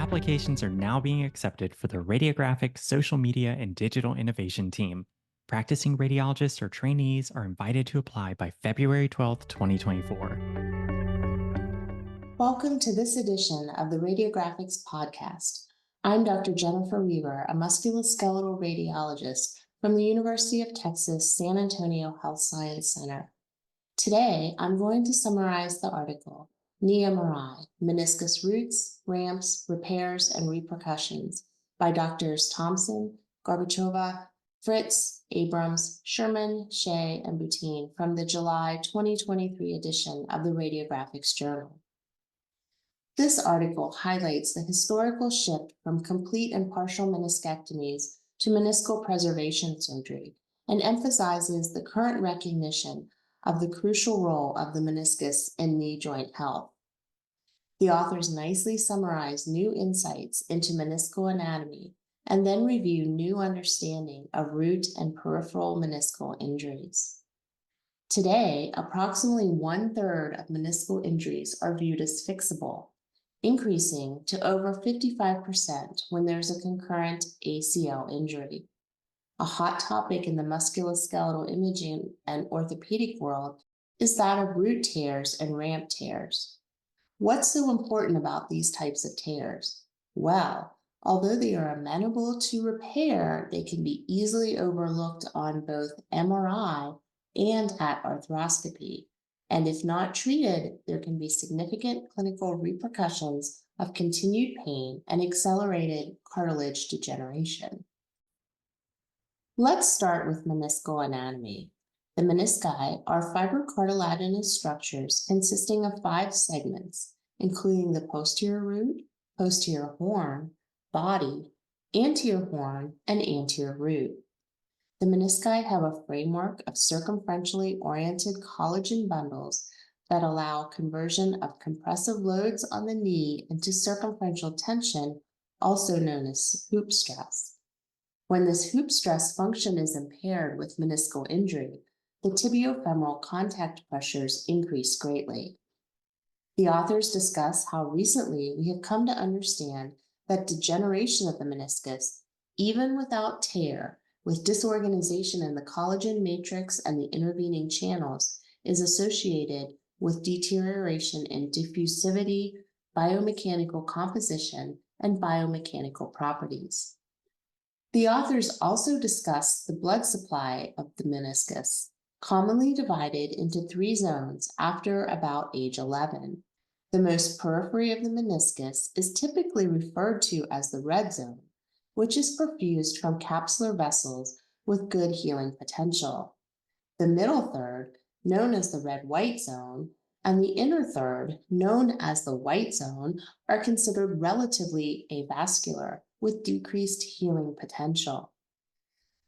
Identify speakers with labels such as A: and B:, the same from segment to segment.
A: applications are now being accepted for the RadioGraphics social media and digital innovation team. Practicing radiologists or trainees are invited to apply by February 12th, 2024.
B: Welcome to this edition of the RadioGraphics podcast. I'm Dr. Jennifer Weaver, a musculoskeletal radiologist from the University of Texas San Antonio Health Science Center. Today, I'm going to summarize the article, Knee MRI, Meniscus Roots, Ramps, Repairs, and Repercussions by Drs. Thompson, Gorbachova, Fritz, Abrams, Sherman, Shea, and Boutine from the July 2023 edition of the RadioGraphics Journal. This article highlights the historical shift from complete and partial meniscectomies to meniscal preservation surgery and emphasizes the current recognition of the crucial role of the meniscus in knee joint health. The authors nicely summarize new insights into meniscal anatomy and then review new understanding of root and peripheral meniscal injuries. Today, approximately 1/3 of meniscal injuries are viewed as fixable, increasing to over 55% when there's a concurrent ACL injury. A hot topic in the musculoskeletal imaging and orthopedic world is that of root tears and ramp tears. What's so important about these types of tears? Well, although they are amenable to repair, they can be easily overlooked on both MRI and at arthroscopy. And if not treated, there can be significant clinical repercussions of continued pain and accelerated cartilage degeneration. Let's start with meniscal anatomy. The menisci are fibrocartilaginous structures consisting of 5 segments, including the posterior root, posterior horn, body, anterior horn, and anterior root. The menisci have a framework of circumferentially oriented collagen bundles that allow conversion of compressive loads on the knee into circumferential tension, also known as hoop stress. When this hoop stress function is impaired with meniscal injury, the tibiofemoral contact pressures increase greatly. The authors discuss how recently we have come to understand that degeneration of the meniscus, even without tear, with disorganization in the collagen matrix and the intervening channels, is associated with deterioration in diffusivity, biomechanical composition, and biomechanical properties. The authors also discuss the blood supply of the meniscus, commonly divided into 3 zones after about age 11. The most periphery of the meniscus is typically referred to as the red zone, which is perfused from capsular vessels with good healing potential. The middle third, known as the red-white zone, and the inner third, known as the white zone, are considered relatively avascular with decreased healing potential.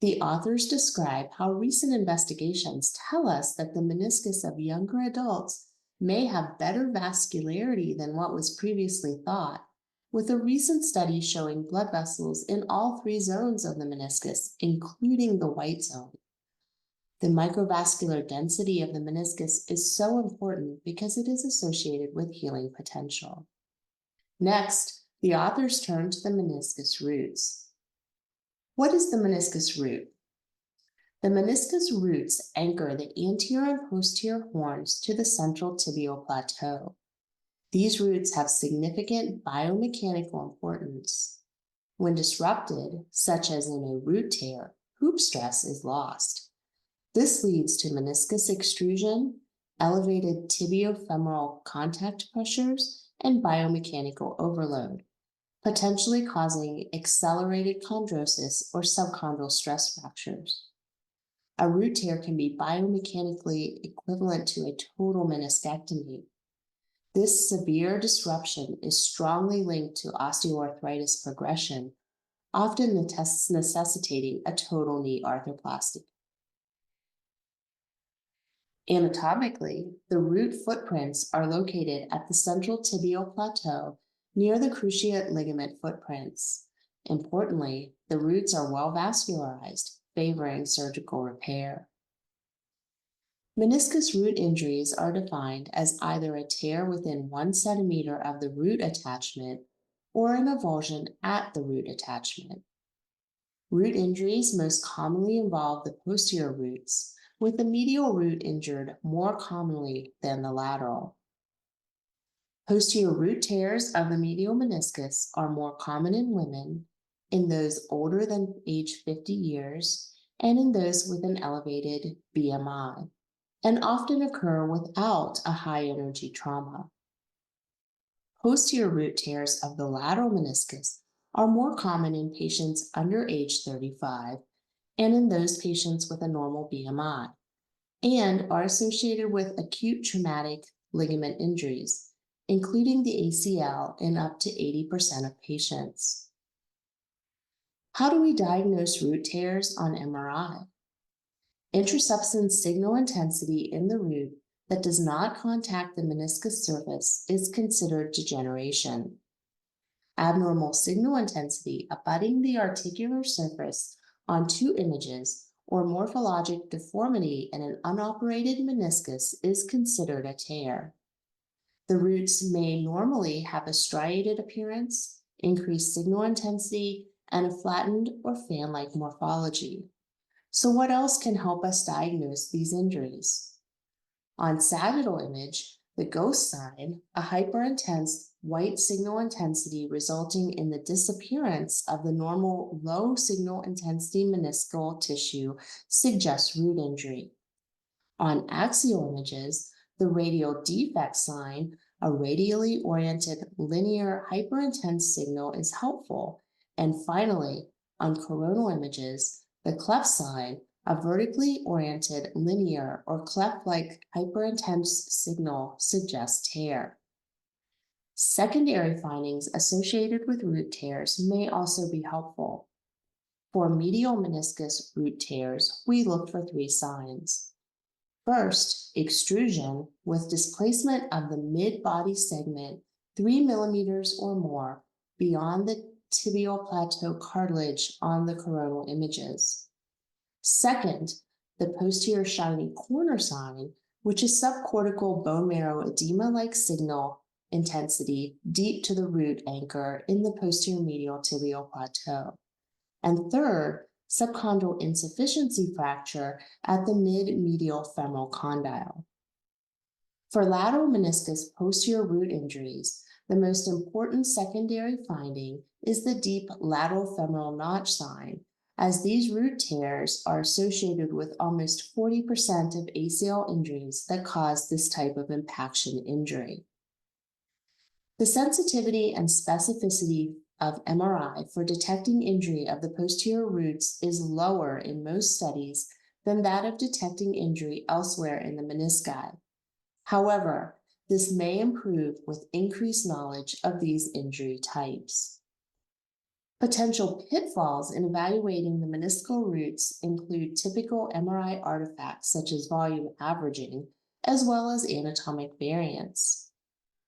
B: The authors describe how recent investigations tell us that the meniscus of younger adults may have better vascularity than what was previously thought, with a recent study showing blood vessels in all 3 zones of the meniscus, including the white zone. The microvascular density of the meniscus is so important because it is associated with healing potential. Next, the authors turn to the meniscus roots. What is the meniscus root? The meniscus roots anchor the anterior and posterior horns to the central tibial plateau. These roots have significant biomechanical importance. When disrupted, such as in a root tear, hoop stress is lost. This leads to meniscus extrusion, elevated tibiofemoral contact pressures, and biomechanical overload, potentially causing accelerated chondrosis or subchondral stress fractures. A root tear can be biomechanically equivalent to a total meniscectomy. This severe disruption is strongly linked to osteoarthritis progression, often necessitating a total knee arthroplasty. Anatomically, the root footprints are located at the central tibial plateau near the cruciate ligament footprints. Importantly, the roots are well vascularized, favoring surgical repair. Meniscus root injuries are defined as either a tear within 1 centimeter of the root attachment or an avulsion at the root attachment. Root injuries most commonly involve the posterior roots, with the medial root injured more commonly than the lateral. Posterior root tears of the medial meniscus are more common in women, in those older than age 50 years, and in those with an elevated BMI, and often occur without a high energy trauma. Posterior root tears of the lateral meniscus are more common in patients under age 35 and in those patients with a normal BMI, and are associated with acute traumatic ligament injuries, including the ACL in up to 80% of patients. How do we diagnose root tears on MRI? Intrasubstance signal intensity in the root that does not contact the meniscus surface is considered degeneration. Abnormal signal intensity abutting the articular surface on two images or morphologic deformity in an unoperated meniscus is considered a tear. The roots may normally have a striated appearance, increased signal intensity, and a flattened or fan-like morphology. So what else can help us diagnose these injuries? On sagittal image, the ghost sign, a hyperintense white signal intensity resulting in the disappearance of the normal low signal intensity meniscal tissue, suggests root injury. On axial images, the radial defect sign, a radially oriented linear hyperintense signal, is helpful. And finally, on coronal images, the cleft sign, a vertically oriented linear or cleft-like hyperintense signal, suggests tear. Secondary findings associated with root tears may also be helpful. For medial meniscus root tears, we look for three signs. First, extrusion with displacement of the mid-body segment 3 millimeters or more beyond the tibial plateau cartilage on the coronal images. Second, the posterior shiny corner sign, which is subcortical bone marrow edema-like signal intensity deep to the root anchor in the posterior medial tibial plateau. And third, subchondral insufficiency fracture at the mid-medial femoral condyle. For lateral meniscus posterior root injuries, the most important secondary finding is the deep lateral femoral notch sign, as these root tears are associated with almost 40% of ACL injuries that cause this type of impaction injury. The sensitivity and specificity of MRI for detecting injury of the posterior roots is lower in most studies than that of detecting injury elsewhere in the menisci. However, this may improve with increased knowledge of these injury types. Potential pitfalls in evaluating the meniscal roots include typical MRI artifacts such as volume averaging, as well as anatomic variance.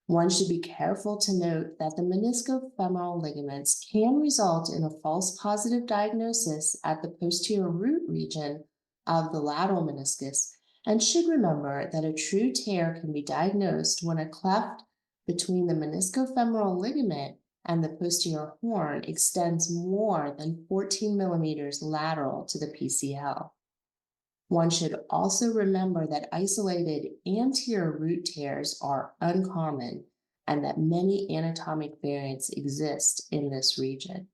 B: One should be careful to note that the meniscofemoral ligaments can result in a false positive diagnosis at the posterior root region of the lateral meniscus, and should remember that a true tear can be diagnosed when a cleft between the meniscofemoral ligament and the posterior horn extends more than 14 millimeters lateral to the PCL. One should also remember that isolated anterior root tears are uncommon and that many anatomic variants exist in this region.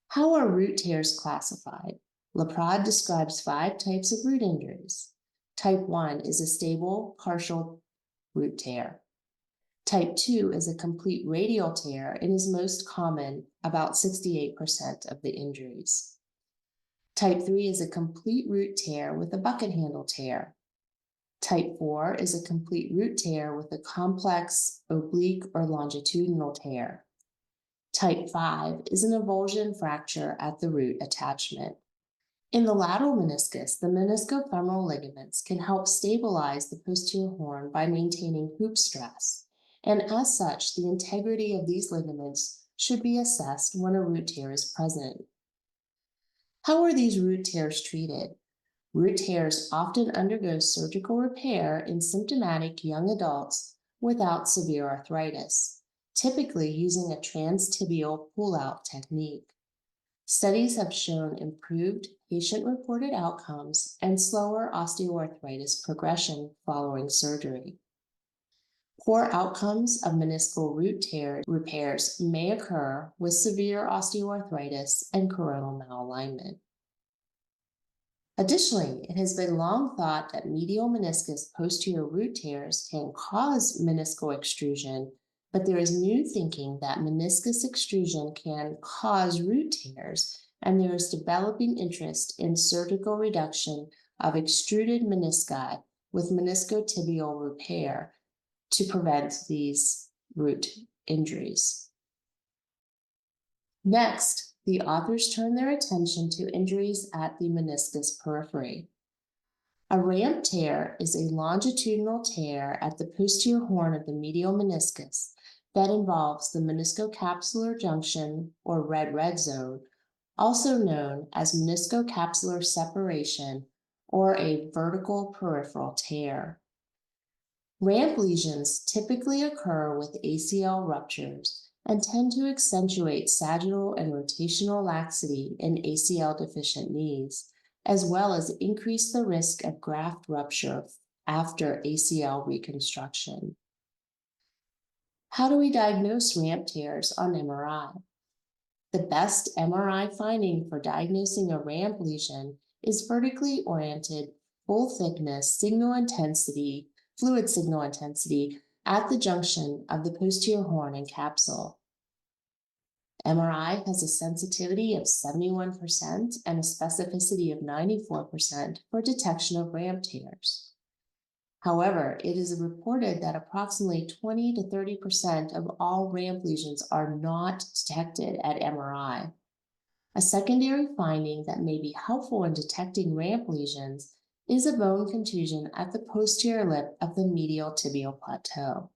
B: How are root tears classified? Laprade describes 5 types of root injuries. Type 1 is a stable partial root tear. Type 2 is a complete radial tear and is most common, about 68% of the injuries. Type 3 is a complete root tear with a bucket handle tear. Type 4 is a complete root tear with a complex oblique or longitudinal tear. Type 5 is an avulsion fracture at the root attachment. In the lateral meniscus, the meniscofemoral ligaments can help stabilize the posterior horn by maintaining hoop stress, and as such, the integrity of these ligaments should be assessed when a root tear is present. How are these root tears treated? Root tears often undergo surgical repair in symptomatic young adults without severe arthritis. typically using a transtibial pull-out technique. Studies have shown improved patient-reported outcomes and slower osteoarthritis progression following surgery. Poor outcomes of meniscal root tear repairs may occur with severe osteoarthritis and coronal malalignment. Additionally, it has been long thought that medial meniscus posterior root tears can cause meniscal extrusion, but there is new thinking that meniscus extrusion can cause root tears, and there is developing interest in surgical reduction of extruded menisci with meniscotibial repair to prevent these root injuries. Next, the authors turn their attention to injuries at the meniscus periphery. A ramp tear is a longitudinal tear at the posterior horn of the medial meniscus that involves the meniscocapsular junction or red zone, also known as meniscocapsular separation or a vertical peripheral tear. Ramp lesions typically occur with ACL ruptures and tend to accentuate sagittal and rotational laxity in ACL deficient knees, as well as increase the risk of graft rupture after ACL reconstruction. How do we diagnose ramp tears on MRI? The best MRI finding for diagnosing a ramp lesion is vertically oriented, full thickness fluid signal intensity at the junction of the posterior horn and capsule. MRI has a sensitivity of 71% and a specificity of 94% for detection of ramp tears. However, it is reported that approximately 20 to 30% of all ramp lesions are not detected at MRI. A secondary finding that may be helpful in detecting ramp lesions is a bone contusion at the posterior lip of the medial tibial plateau.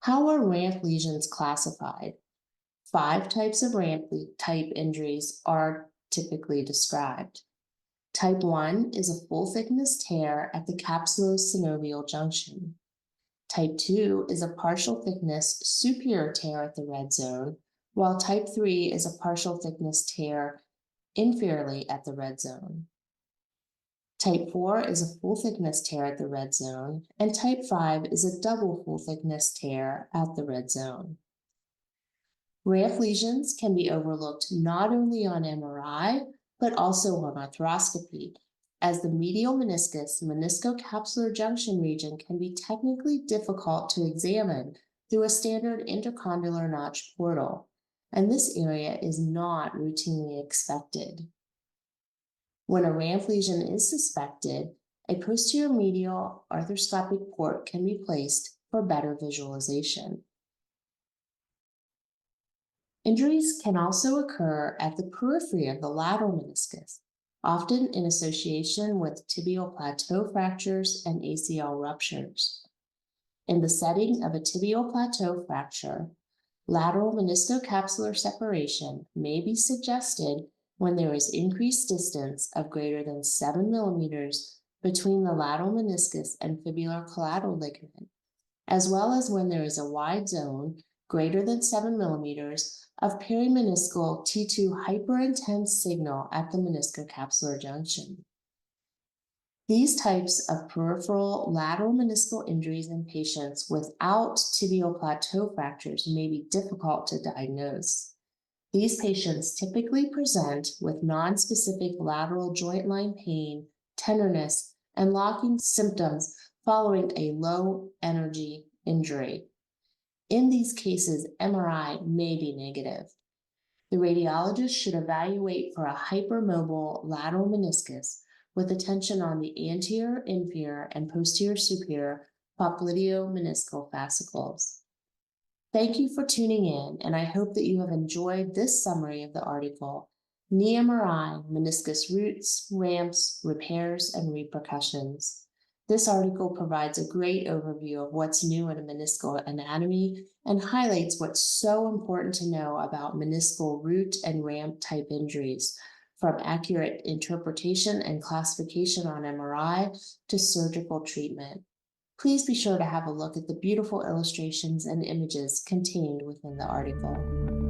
B: How are ramp lesions classified? 5 types of ramp type injuries are typically described. Type 1 is a full thickness tear at the capsulosynovial junction. Type 2 is a partial thickness superior tear at the red zone, while type 3 is a partial thickness tear inferiorly at the red zone. Type 4 is a full thickness tear at the red zone, and type 5 is a double full thickness tear at the red zone. Ramp lesions can be overlooked not only on MRI, but also on arthroscopy, as the medial meniscus meniscocapsular junction region can be technically difficult to examine through a standard intercondylar notch portal, and this area is not routinely expected. When a ramp lesion is suspected, a posterior medial arthroscopic port can be placed for better visualization. Injuries can also occur at the periphery of the lateral meniscus, often in association with tibial plateau fractures and ACL ruptures. In the setting of a tibial plateau fracture, lateral meniscocapsular separation may be suggested when there is increased distance of greater than 7 millimeters between the lateral meniscus and fibular collateral ligament, as well as when there is a wide zone greater than 7 millimeters of perimeniscal T2 hyperintense signal at the meniscocapsular junction. These types of peripheral lateral meniscal injuries in patients without tibial plateau fractures may be difficult to diagnose. These patients typically present with nonspecific lateral joint line pain, tenderness, and locking symptoms following a low energy injury. In these cases, MRI may be negative. The radiologist should evaluate for a hypermobile lateral meniscus with attention on the anterior, inferior, and posterior superior popliteomeniscal fascicles. Thank you for tuning in, and I hope that you have enjoyed this summary of the article, Knee MRI, Meniscus Roots, Ramps, Repairs, and Repercussions. This article provides a great overview of what's new in meniscal anatomy and highlights what's so important to know about meniscal root and ramp type injuries, from accurate interpretation and classification on MRI to surgical treatment. Please be sure to have a look at the beautiful illustrations and images contained within the article.